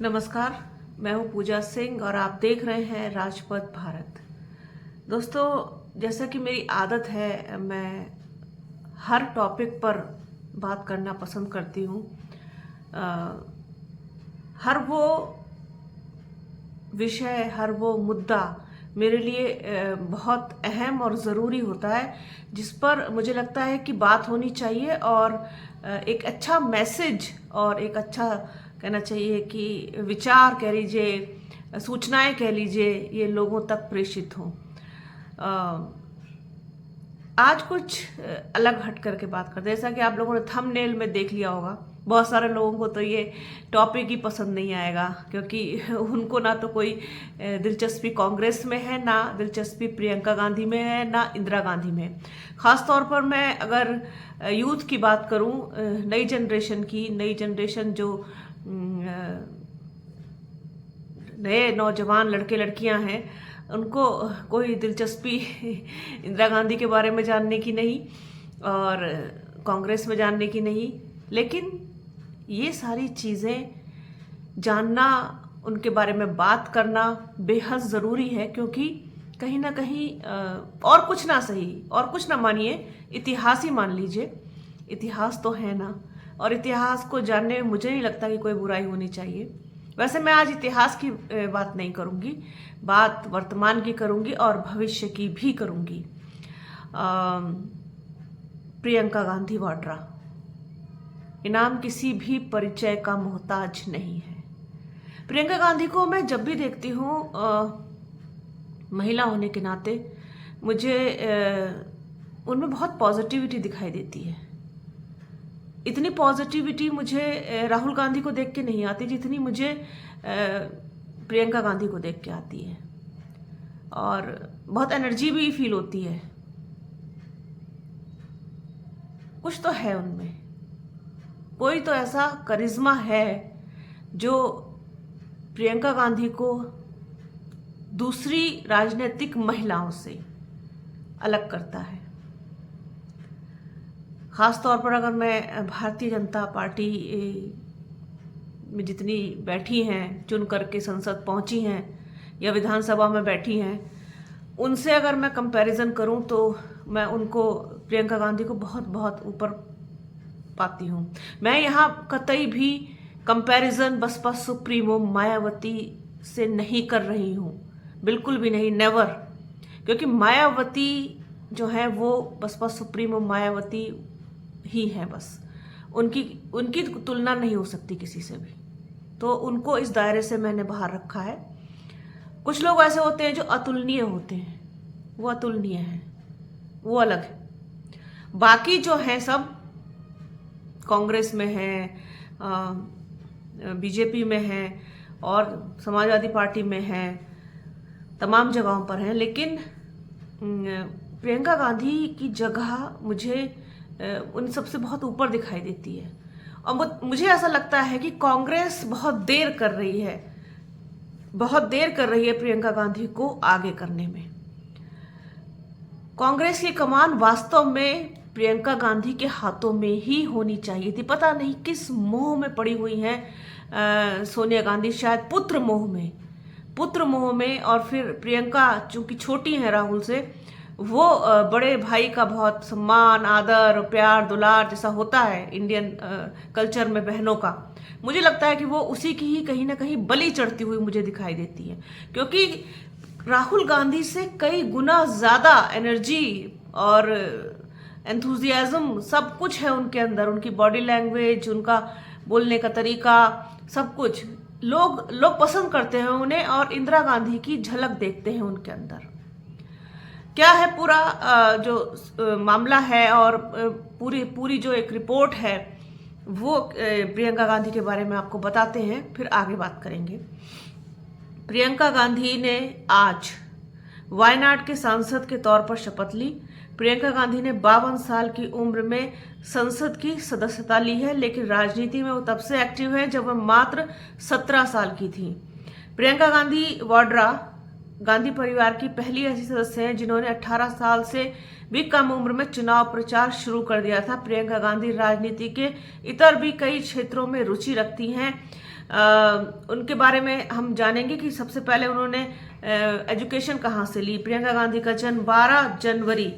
नमस्कार, मैं हूं पूजा सिंह और आप देख रहे हैं राजपथ भारत। दोस्तों, जैसा कि मेरी आदत है, मैं हर टॉपिक पर बात करना पसंद करती हूं। हर वो विषय, हर वो मुद्दा मेरे लिए बहुत अहम और ज़रूरी होता है, जिस पर मुझे लगता है कि बात होनी चाहिए और एक अच्छा मैसेज और एक अच्छा कहना चाहिए कि विचार कह लीजिए, सूचनाएं कह लीजिए, ये लोगों तक प्रेषित हों। आज कुछ अलग हट करके बात करते हैं। जैसा कि आप लोगों ने थंबनेल में देख लिया होगा, बहुत सारे लोगों को तो ये टॉपिक ही पसंद नहीं आएगा, क्योंकि उनको ना तो कोई दिलचस्पी कांग्रेस में है, ना दिलचस्पी प्रियंका गांधी में है, ना इंदिरा गांधी में। खास तौर पर मैं अगर यूथ की बात करूं, नई जनरेशन जो नए नौजवान लड़के लड़कियां हैं, उनको कोई दिलचस्पी इंदिरा गांधी के बारे में जानने की नहीं और कांग्रेस में जानने की नहीं, लेकिन ये सारी चीज़ें जानना, उनके बारे में बात करना बेहद ज़रूरी है। क्योंकि कहीं ना कहीं और कुछ ना सही और कुछ ना मानिए, इतिहास ही मान लीजिए, इतिहास तो है ना, और इतिहास को जानने में मुझे नहीं लगता कि कोई बुराई होनी चाहिए। वैसे मैं आज इतिहास की बात नहीं करूंगी, बात वर्तमान की करूंगी और भविष्य की भी करूंगी। प्रियंका गांधी वाड्रा, इनाम किसी भी परिचय का मोहताज नहीं है। प्रियंका गांधी को मैं जब भी देखती हूँ, महिला होने के नाते मुझे उनमें बहुत पॉजिटिविटी दिखाई देती है। इतनी पॉजिटिविटी मुझे राहुल गांधी को देख के नहीं आती जितनी मुझे प्रियंका गांधी को देख के आती है, और बहुत एनर्जी भी फील होती है। कुछ तो है उनमें, कोई तो ऐसा करिश्मा है जो प्रियंका गांधी को दूसरी राजनीतिक महिलाओं से अलग करता है। खास तौर पर अगर मैं भारतीय जनता पार्टी में जितनी बैठी हैं, चुन करके संसद पहुंची हैं या विधानसभा में बैठी हैं, उनसे अगर मैं कंपैरिजन करूं तो मैं उनको, प्रियंका गांधी को बहुत बहुत ऊपर पाती हूं। मैं यहाँ कतई भी कंपैरिजन बसपा सुप्रीमो मायावती से नहीं कर रही हूं, बिल्कुल भी नहीं, नेवर। क्योंकि मायावती जो है वो बसपा सुप्रीमो मायावती ही है, बस उनकी तुलना नहीं हो सकती किसी से भी, तो उनको इस दायरे से मैंने बाहर रखा है। कुछ लोग ऐसे होते हैं जो अतुलनीय होते हैं, वो अतुलनीय हैं, वो अलग है। बाकी जो है सब कांग्रेस में है, बीजेपी में है और समाजवादी पार्टी में है, तमाम जगहों पर हैं, लेकिन प्रियंका गांधी की जगह मुझे उन सबसे बहुत ऊपर दिखाई देती है। और मुझे ऐसा लगता है कि कांग्रेस बहुत देर कर रही है प्रियंका गांधी को आगे करने में। कांग्रेस की कमान वास्तव में प्रियंका गांधी के हाथों में ही होनी चाहिए थी। पता नहीं किस मोह में पड़ी हुई हैं सोनिया गांधी, शायद पुत्र मोह में। और फिर प्रियंका चूंकि छोटी है राहुल से, वो बड़े भाई का बहुत सम्मान, आदर, प्यार, दुलार जैसा होता है इंडियन कल्चर में बहनों का, मुझे लगता है कि वो उसी की ही कहीं ना कहीं बलि चढ़ती हुई मुझे दिखाई देती है। क्योंकि राहुल गांधी से कई गुना ज्यादा एनर्जी और एंथुजियाज्म सब कुछ है उनके अंदर, उनकी बॉडी लैंग्वेज, उनका बोलने का तरीका, सब कुछ लोग पसंद करते हैं उन्हें, और इंदिरा गांधी की झलक देखते हैं उनके अंदर। क्या है पूरा जो मामला है और पूरी जो एक रिपोर्ट है, वो प्रियंका गांधी के बारे में आपको बताते हैं, फिर आगे बात करेंगे। प्रियंका गांधी ने आज वायनाड के सांसद के तौर पर शपथ ली। प्रियंका गांधी ने 52 साल की उम्र में संसद की सदस्यता ली है, लेकिन राजनीति में वो तब से एक्टिव है जब वह मात्र 17 साल की थी। प्रियंका गांधी वाड्रा गांधी परिवार की पहली ऐसी सदस्य हैं जिन्होंने 18 साल से भी कम उम्र में चुनाव प्रचार शुरू कर दिया था। प्रियंका गांधी राजनीति के इतर भी कई क्षेत्रों में रुचि रखती हैं। उनके बारे में हम जानेंगे कि सबसे पहले उन्होंने एजुकेशन कहाँ से ली। प्रियंका गांधी का जन्म 12 जनवरी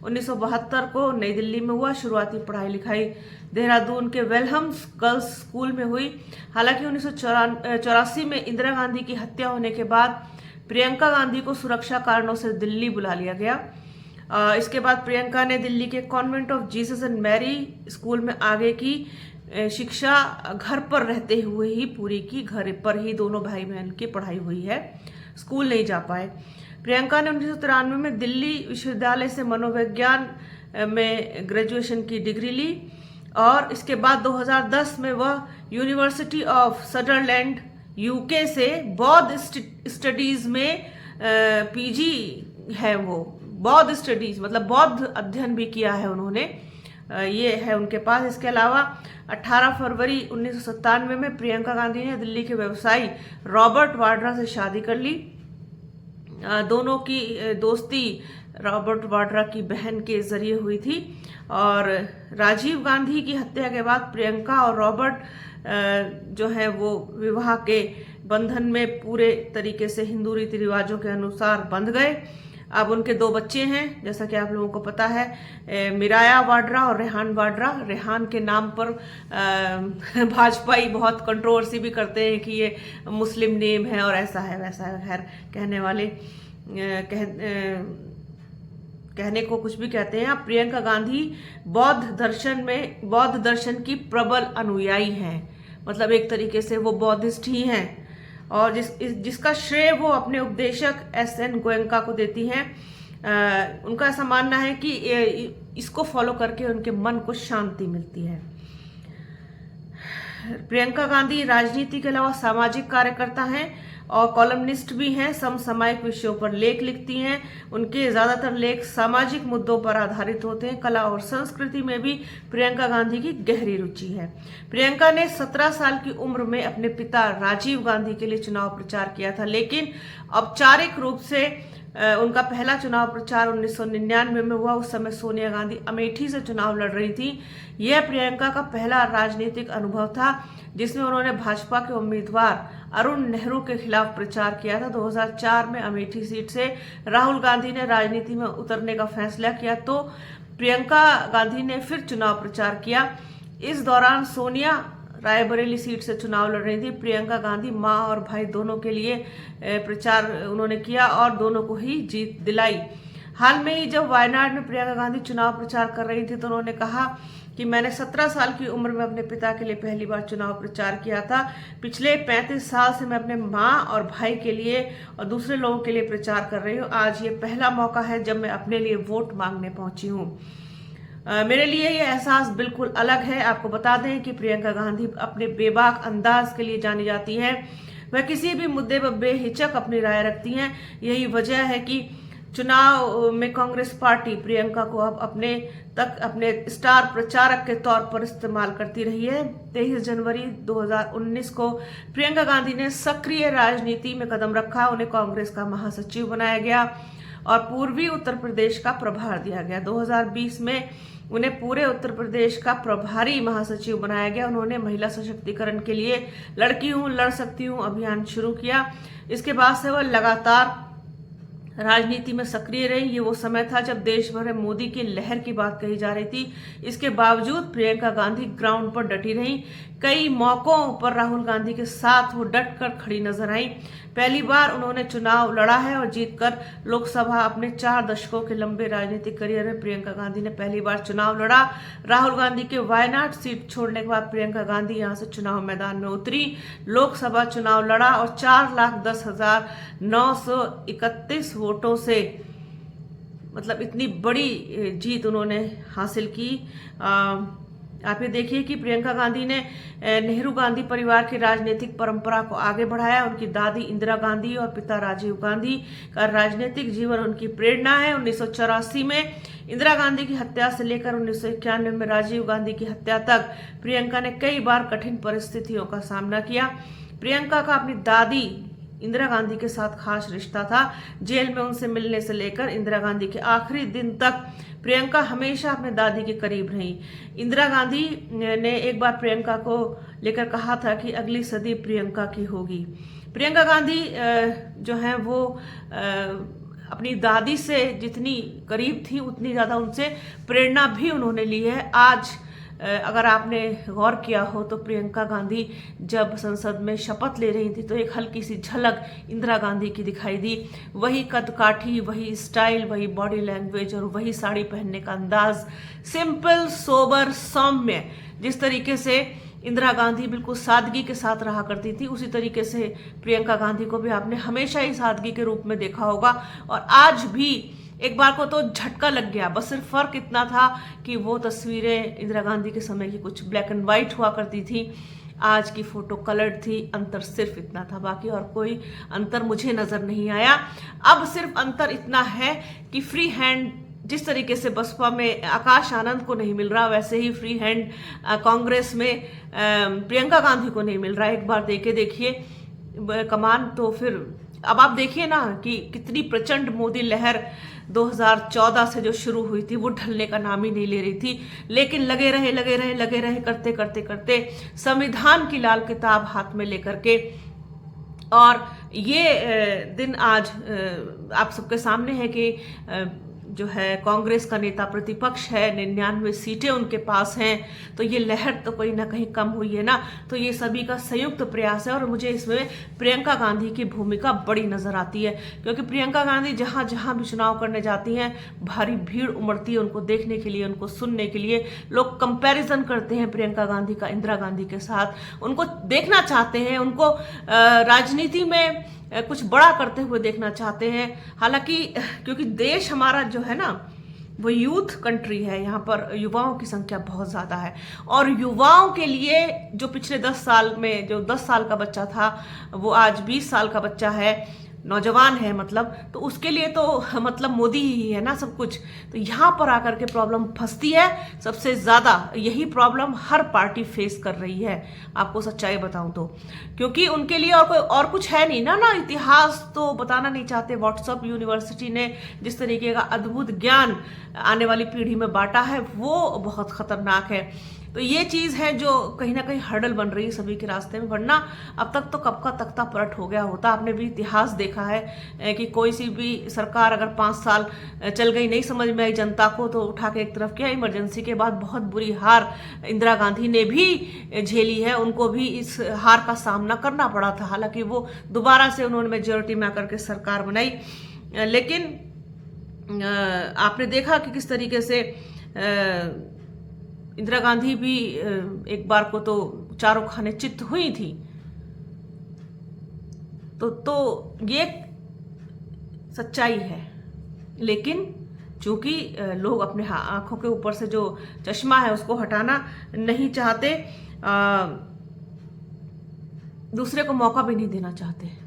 1972 को नई दिल्ली में हुआ। शुरुआती पढ़ाई लिखाई देहरादून के वेलहम्स गर्ल्स स्कूल में हुई। हालांकि 1984 में इंदिरा गांधी की हत्या होने के बाद प्रियंका गांधी को सुरक्षा कारणों से दिल्ली बुला लिया गया। इसके बाद प्रियंका ने दिल्ली के convent of Jesus and Mary school में आगे की शिक्षा घर पर रहते हुए ही पूरी की। घर पर ही दोनों भाई बहन की पढ़ाई हुई है, स्कूल नहीं जा पाए। प्रियंका ने 1993 में दिल्ली विश्वविद्यालय से मनोविज्ञान में ग्रेजुएशन की डिग्री ली और इसके बाद 2010 में वह यूनिवर्सिटी ऑफ सदरलैंड यूके से बौद्ध स्टडीज में पीजी है। वो बौद्ध स्टडीज मतलब बौद्ध अध्ययन भी किया है उन्होंने, ये है उनके पास। इसके अलावा 18 फरवरी 1997 में प्रियंका गांधी ने दिल्ली के व्यवसायी रॉबर्ट वाड्रा से शादी कर ली। दोनों की दोस्ती रॉबर्ट वाड्रा की बहन के जरिए हुई थी और राजीव गांधी की हत्या के बाद प्रियंका और रॉबर्ट जो है वो विवाह के बंधन में पूरे तरीके से हिंदू रीति रिवाजों के अनुसार बंध गए। अब उनके 2 बच्चे हैं, जैसा कि आप लोगों को पता है, मिराया वाड्रा और रेहान वाड्रा। रेहान के नाम पर भाजपाई बहुत कंट्रोवर्सी भी करते हैं कि ये मुस्लिम नेम है और ऐसा है वैसा है। खैर, कहने वाले कहने को कुछ भी कहते हैं। अब प्रियंका गांधी बौद्ध दर्शन की प्रबल अनुयायी हैं, मतलब एक तरीके से वो बौद्धिस्ट ही हैं और जिसका श्रेय वो अपने उपदेशक SN गोयनका को देती हैं। उनका ऐसा मानना है कि इसको फॉलो करके उनके मन को शांति मिलती है। प्रियंका गांधी राजनीति के अलावा सामाजिक कार्यकर्ता हैं और कॉलमनिस्ट भी हैं। समसामयिक विषयों पर लेख लिखती हैं। उनके ज्यादातर लेख सामाजिक मुद्दों पर आधारित होते हैं। कला और संस्कृति में भी प्रियंका गांधी की गहरी रुचि है। प्रियंका ने 17 साल की उम्र में अपने पिता राजीव गांधी के लिए चुनाव प्रचार किया था, लेकिन औपचारिक रूप से उनका पहला चुनाव प्रचार 1999 में हुआ। उस समय सोनिया गांधी अमेठी से चुनाव लड़ रही थी। यह प्रियंका का पहला राजनीतिक अनुभव था जिसमें उन्होंने भाजपा के उम्मीदवार अरुण नेहरू के खिलाफ प्रचार किया था। 2004 में अमेठी सीट से राहुल गांधी ने राजनीति में उतरने का फैसला किया तो प्रियंका गांधी ने फिर चुनाव प्रचार किया। इस दौरान सोनिया रायबरेली सीट से चुनाव लड़ रही थी। प्रियंका गांधी मां और भाई दोनों के लिए प्रचार उन्होंने किया और दोनों को ही जीत दिलाई। हाल में ही जब वायनाड में प्रियंका गांधी चुनाव प्रचार कर रही थी तो उन्होंने कहा कि मैंने 17 साल की उम्र में अपने पिता के लिए पहली बार चुनाव प्रचार किया था। पिछले 35 साल से मैं अपने माँ और भाई के लिए और दूसरे लोगों के लिए प्रचार कर रही हूँ। आज ये पहला मौका है जब मैं अपने लिए वोट मांगने पहुंची हूँ। मेरे लिए ये एहसास बिल्कुल अलग है। आपको बता दें कि प्रियंका गांधी अपने बेबाक अंदाज के लिए जानी जाती हैं। वह किसी भी मुद्दे पर बेहिचक अपनी राय रखती हैं। यही वजह है कि चुनाव में कांग्रेस पार्टी प्रियंका को अब अपने स्टार प्रचारक के तौर पर इस्तेमाल करती रही है। 23 जनवरी 2019 को प्रियंका गांधी ने सक्रिय राजनीति में कदम रखा। उन्हें कांग्रेस का महासचिव बनाया गया और पूर्वी उत्तर प्रदेश का प्रभार दिया गया। 2020 में उन्हें पूरे उत्तर प्रदेश का प्रभारी महासचिव बनाया गया। उन्होंने महिला सशक्तिकरण के लिए लड़की हूं लड़ सकती हूं अभियान शुरू किया। इसके बाद से वह लगातार राजनीति में सक्रिय रही। ये वो समय था जब देश भर में मोदी की लहर की बात कही जा रही थी। इसके बावजूद प्रियंका गांधी ग्राउंड पर डटी रही। कई मौकों पर राहुल गांधी के साथ वो डट कर खड़ी नजर आई। पहली बार उन्होंने चुनाव लड़ा है और जीतकर लोकसभा। अपने 4 दशकों के लंबे राजनीतिक करियर में प्रियंका गांधी ने पहली बार चुनाव लड़ा। राहुल गांधी के वायनाड सीट छोड़ने के बाद प्रियंका गांधी यहां से चुनाव मैदान में उतरी, लोकसभा चुनाव लड़ा और 4,10,931 वोटों से मतलब इतनी बड़ी जीत उन्होंने हासिल की। आप ये देखिए कि प्रियंका गांधी ने नेहरू गांधी परिवार की राजनीतिक परंपरा को आगे बढ़ाया। उनकी दादी इंदिरा गांधी और पिता राजीव गांधी का राजनीतिक जीवन उनकी प्रेरणा है। 1984 में इंदिरा गांधी की हत्या से लेकर 1991 में राजीव गांधी की हत्या तक प्रियंका ने कई बार कठिन परिस्थितियों का सामना किया। प्रियंका का अपनी दादी इंदिरा गांधी के साथ खास रिश्ता था। जेल में उनसे मिलने से लेकर इंदिरा गांधी के आखिरी दिन तक प्रियंका हमेशा अपने दादी के करीब रही। इंदिरा गांधी ने एक बार प्रियंका को लेकर कहा था कि अगली सदी प्रियंका की होगी। प्रियंका गांधी जो है वो अपनी दादी से जितनी करीब थी उतनी ज़्यादा उनसे प्रेरणा भी उन्होंने ली है। आज अगर आपने गौर किया हो तो प्रियंका गांधी जब संसद में शपथ ले रही थी तो एक हल्की सी झलक इंदिरा गांधी की दिखाई दी। वही कदकाठी, वही स्टाइल, वही बॉडी लैंग्वेज और वही साड़ी पहनने का अंदाज, सिंपल, सोबर, सौम्य। जिस तरीके से इंदिरा गांधी बिल्कुल सादगी के साथ रहा करती थी, उसी तरीके से प्रियंका गांधी को भी आपने हमेशा ही सादगी के रूप में देखा होगा। और आज भी एक बार को तो झटका लग गया, बस सिर्फ फर्क इतना था कि वो तस्वीरें इंदिरा गांधी के समय की कुछ ब्लैक एंड वाइट हुआ करती थी, आज की फोटो कलर्ड थी। अंतर सिर्फ इतना था, बाकी और कोई अंतर मुझे नजर नहीं आया। अब सिर्फ अंतर इतना है कि फ्री हैंड जिस तरीके से बसपा में आकाश आनंद को नहीं मिल रहा, वैसे ही फ्री हैंड कांग्रेस में प्रियंका गांधी को नहीं मिल रहा। एक बार देखिए कमान, तो फिर अब आप देखिए ना कि कितनी प्रचंड मोदी लहर 2014 से जो शुरू हुई थी वो ढलने का नाम ही नहीं ले रही थी, लेकिन लगे रहे करते करते करते संविधान की लाल किताब हाथ में लेकर के, और ये दिन आज आप सबके सामने है कि जो है कांग्रेस का नेता प्रतिपक्ष है, 99 सीटें उनके पास हैं, तो ये लहर तो कहीं ना कहीं कम हुई है ना। तो ये सभी का संयुक्त प्रयास है और मुझे इसमें प्रियंका गांधी की भूमिका बड़ी नजर आती है, क्योंकि प्रियंका गांधी जहां जहां भी चुनाव करने जाती हैं भारी भीड़ उमड़ती है उनको देखने के लिए, उनको सुनने के लिए। लोग कंपैरिजन करते हैं प्रियंका गांधी का इंदिरा गांधी के साथ, उनको देखना चाहते हैं, उनको राजनीति में कुछ बड़ा करते हुए देखना चाहते हैं। हालांकि क्योंकि देश हमारा जो है ना वो यूथ कंट्री है, यहाँ पर युवाओं की संख्या बहुत ज़्यादा है, और युवाओं के लिए जो पिछले 10 साल में जो 10 साल का बच्चा था वो आज 20 साल का बच्चा है, नौजवान है मतलब, तो उसके लिए तो मतलब मोदी ही है ना सब कुछ। तो यहाँ पर आकर के प्रॉब्लम फंसती है सबसे ज़्यादा। यही प्रॉब्लम हर पार्टी फेस कर रही है, आपको सच्चाई बताऊं तो, क्योंकि उनके लिए और कोई और कुछ है नहीं ना इतिहास तो बताना नहीं चाहते। व्हाट्सएप यूनिवर्सिटी ने जिस तरीके का अद्भुत ज्ञान आने वाली पीढ़ी में बांटा है वो बहुत खतरनाक है। तो ये चीज़ है जो कहीं ना कहीं हर्डल बन रही है सभी के रास्ते में, वरना अब तक तो कब का तख्ता पलट हो गया होता। आपने भी इतिहास देखा है कि कोई सी भी सरकार अगर 5 साल चल गई, नहीं समझ में आई जनता को, तो उठा के एक तरफ किया। इमरजेंसी के बाद बहुत बुरी हार इंदिरा गांधी ने भी झेली है, उनको भी इस हार का सामना करना पड़ा था। हालांकि वो दोबारा से उन्होंने मेजोरिटी में आकर के सरकार बनाई, लेकिन आपने देखा कि किस तरीके से इंदिरा गांधी भी एक बार को तो चारों खाने चित्त हुई थी। तो ये सच्चाई है, लेकिन चूंकि लोग अपने आंखों के ऊपर से जो चश्मा है उसको हटाना नहीं चाहते, दूसरे को मौका भी नहीं देना चाहते।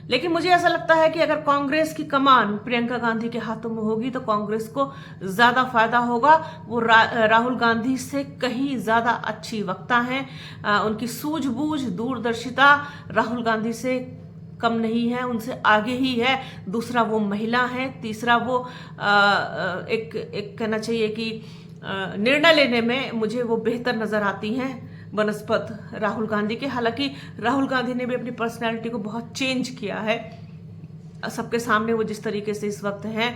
लेकिन मुझे ऐसा लगता है कि अगर कांग्रेस की कमान प्रियंका गांधी के हाथों में होगी तो कांग्रेस को ज्यादा फायदा होगा। वो राहुल गांधी से कहीं ज्यादा अच्छी वक्ता हैं, उनकी सूझबूझ, दूरदर्शिता राहुल गांधी से कम नहीं है, उनसे आगे ही है। दूसरा वो महिला है, तीसरा वो एक कहना चाहिए कि निर्णय लेने में मुझे वो बेहतर नजर आती हैं बनस्पत राहुल गांधी के। हालांकि राहुल गांधी ने भी अपनी पर्सनैलिटी को बहुत चेंज किया है, सबके सामने वो जिस तरीके से इस वक्त हैं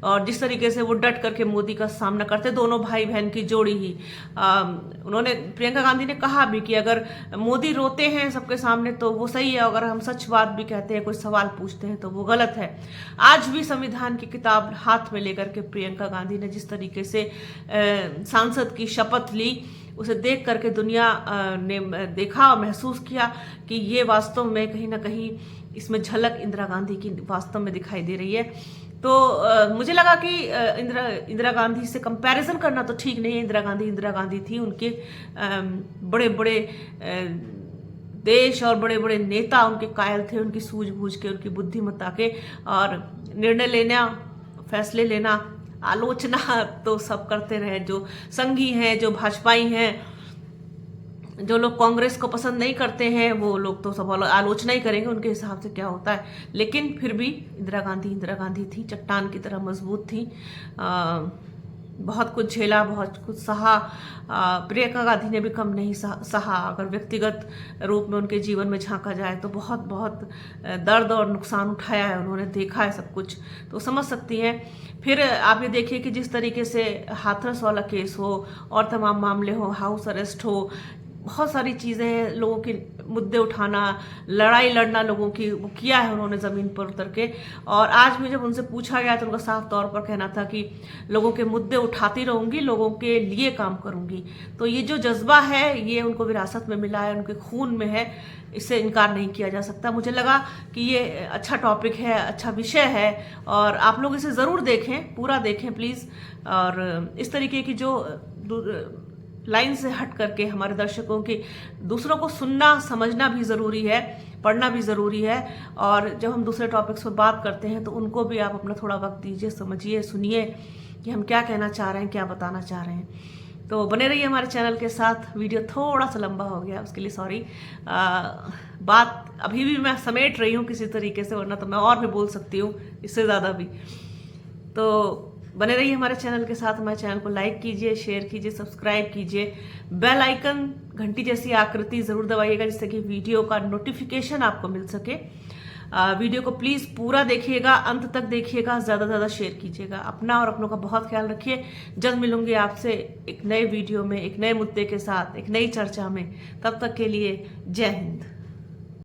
और जिस तरीके से वो डट करके मोदी का सामना करते, दोनों भाई बहन की जोड़ी ही। उन्होंने प्रियंका गांधी ने कहा भी कि अगर मोदी रोते हैं सबके सामने तो वो सही है, अगर हम सच बात भी कहते हैं, कोई सवाल पूछते हैं तो वो गलत है। आज भी संविधान की किताब हाथ में लेकर के प्रियंका गांधी ने जिस तरीके से सांसद की शपथ ली, उसे देख करके दुनिया ने देखा और महसूस किया कि ये वास्तव में कहीं ना कहीं इसमें झलक इंदिरा गांधी की वास्तव में दिखाई दे रही है। तो मुझे लगा कि इंदिरा गांधी से कंपैरिजन करना तो ठीक नहीं है। इंदिरा गांधी थी, उनके बड़े बड़े देश और बड़े बड़े नेता उनके कायल थे, उनकी सूझबूझ के, उनकी बुद्धिमत्ता के, और निर्णय लेना, फैसले लेना, आलोचना तो सब करते रहे। जो संघी हैं, जो भाजपाई हैं, जो लोग कांग्रेस को पसंद नहीं करते हैं वो लोग तो सब आलोचना ही करेंगे, उनके हिसाब से क्या होता है। लेकिन फिर भी इंदिरा गांधी थी, चट्टान की तरह मजबूत थी। बहुत कुछ झेला, बहुत कुछ सहा। प्रियंका गांधी ने भी कम नहीं सहा। अगर व्यक्तिगत रूप में उनके जीवन में झांका जाए तो बहुत बहुत दर्द और नुकसान उठाया है उन्होंने, देखा है सब कुछ, तो समझ सकती हैं। फिर आप ये देखिए कि जिस तरीके से हाथरस वाला केस हो और तमाम मामले हो, हाउस अरेस्ट हो, बहुत सारी चीज़ें हैं, लोगों के मुद्दे उठाना, लड़ाई लड़ना लोगों की, वो किया है उन्होंने ज़मीन पर उतर के। और आज भी जब उनसे पूछा गया तो उनका साफ तौर पर कहना था कि लोगों के मुद्दे उठाती रहूंगी, लोगों के लिए काम करूंगी। तो ये जो जज्बा है ये उनको विरासत में मिला है, उनके खून में है, इससे इनकार नहीं किया जा सकता। मुझे लगा कि ये अच्छा टॉपिक है, अच्छा विषय है, और आप लोग इसे ज़रूर देखें, पूरा देखें प्लीज़। और इस तरीके की जो लाइन से हट करके हमारे दर्शकों की दूसरों को सुनना समझना भी ज़रूरी है, पढ़ना भी ज़रूरी है। और जब हम दूसरे टॉपिक्स पर बात करते हैं तो उनको भी आप अपना थोड़ा वक्त दीजिए, समझिए, सुनिए कि हम क्या कहना चाह रहे हैं, क्या बताना चाह रहे हैं। तो बने रहिए हमारे चैनल के साथ। वीडियो थोड़ा सा लंबा हो गया, उसके लिए सॉरी। बात अभी भी मैं समेट रही हूँ किसी तरीके से, वरना तो मैं और भी बोल सकती हूँ, इससे ज़्यादा भी। तो बने रहिए हमारे चैनल के साथ। हमारे चैनल को लाइक कीजिए, शेयर कीजिए, सब्सक्राइब कीजिए, बेल आइकन घंटी जैसी आकृति ज़रूर दबाइएगा जिससे कि वीडियो का नोटिफिकेशन आपको मिल सके। वीडियो को प्लीज़ पूरा देखिएगा, अंत तक देखिएगा, ज़्यादा से ज़्यादा शेयर कीजिएगा। अपना और अपनों का बहुत ख्याल रखिए। जल्द मिलूंगी आपसे एक नए वीडियो में, एक नए मुद्दे के साथ, एक नई चर्चा में। तब तक के लिए जय हिंद।